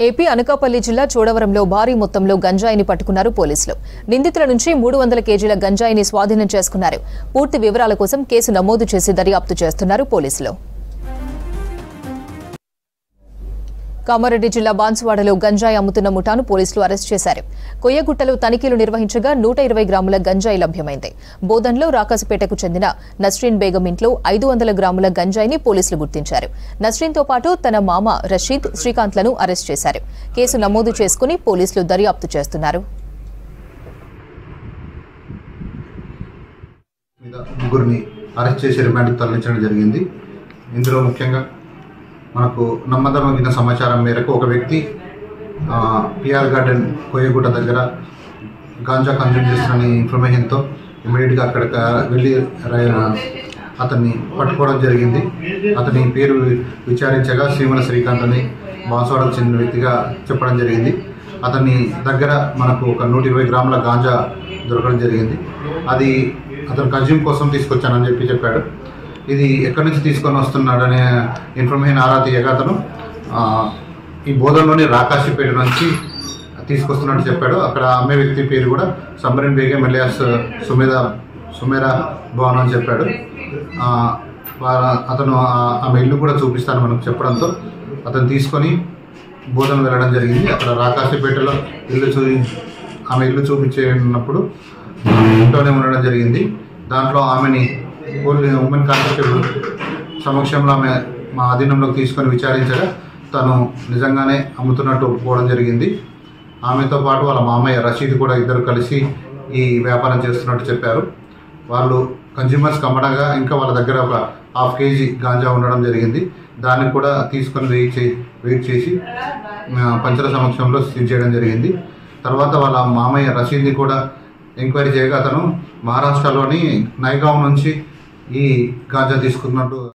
AP Anakapalli జిల్లా చోడవరంలో భారీ మొత్తంలో గంజాయిని పట్టుకున్నారు పోలీసులు. నిందితుల నుంచి 300 కేజీల గంజాయిని స్వాధీనం చేసుకున్నారు. పూర్తి వివరాల కోసం కేసు నమోదు చేసి దర్యాప్తు చేస్తున్నారు పోలీసులు. కామారెడ్డి జిల్లా బాన్సువాడలో గంజాయి అమ్ముతున్న ముఠాను పోలీసులు అరెస్ట్ చేశారు. కొయ్యగుట్టలో తనిఖీలు నిర్వహించగా 120 గ్రాముల గంజాయి లభ్యమైంది. బోధన్లో రాకాసిపేటకు చెందిన నస్రీన్ బేగం ఇంట్లో 500 గ్రాముల గంజాయిని పోలీసులు గుర్తించారు. నస్రీన్తో పాటు తన మామ రషీద్, శ్రీకాంత్లను అరెస్ట్ చేశారు. కేసు నమోదు చేసుకుని పోలీసులు దర్యాప్తు చేస్తున్నారు. ముగ్గురిని అరెస్ట్ చేసి రిమాండ్కు తరలించడం జరిగింది. ఇందులో ముఖ్యంగా మనకు నమ్మదగిన సమాచారం మేరకు ఒక వ్యక్తి పిఆర్ గార్డెన్ కొయ్యగుట్ట దగ్గర గాంజా కన్జ్యూమ్ చేస్తున్న ఇన్ఫర్మేషన్తో ఇమీడియట్గా అక్కడికి వెళ్ళి అతన్ని పట్టుకోవడం జరిగింది. అతని పేరు విచారించగా శ్రీమల శ్రీకాంత్ అని బాన్సువాడకు చెందిన వ్యక్తిగా చెప్పడం జరిగింది. అతని దగ్గర మనకు ఒక 120 గ్రాముల గాంజా దొరకడం జరిగింది. అది అతను కన్జ్యూమ్ కోసం తీసుకొచ్చానని చెప్పాడు. ఇది ఎక్కడి నుంచి తీసుకొని వస్తున్నాడనే ఇన్ఫర్మేషన్ ఆరా తీయగా అతను ఈ బోధనలోని రాకాసిపేట నుంచి తీసుకొస్తున్నట్టు చెప్పాడు. అక్కడ అమ్మే వ్యక్తి పేరు కూడా సమ్మరిన్ బేగం ఎలియాస్ సుమేరా భవన్ అని చెప్పాడు. అతను ఆమె ఇల్లు కూడా చూపిస్తాను మనకు చెప్పడంతో అతను తీసుకొని బోధన వెళ్ళడం జరిగింది. అక్కడ రాకాసిపేటలో ఆమె ఇల్లు చూపించేటప్పుడు ఇంట్లోనే ఉండడం జరిగింది. దాంట్లో ఆమెని ఉమెన్ కానిస్టేబుల్ సమక్షంలో ఆమె మా అధీనంలోకి తీసుకొని విచారించగా తను నిజంగానే అమ్ముతున్నట్టు ఒప్పుకోవడం జరిగింది. ఆమెతో పాటు వాళ్ళ మామయ్య రషీద్ కూడా ఇద్దరు కలిసి ఈ వ్యాపారం చేస్తున్నట్టు చెప్పారు. వాళ్ళు కన్జ్యూమర్స్కి అమ్మడంగా ఇంకా వాళ్ళ దగ్గర ఒక 1/2 కేజీ గాంజా ఉండడం జరిగింది. దాన్ని కూడా తీసుకొని వెయిట్ చేసి పంచల సమక్షంలో సీజ్ చేయడం జరిగింది. తర్వాత వాళ్ళ మామయ్య రషీద్ని కూడా ఎంక్వైరీ చేయగా అతను మహారాష్ట్రలోని నైగావ్ నుంచి ఈ గాంజా తీసుకున్నట్టు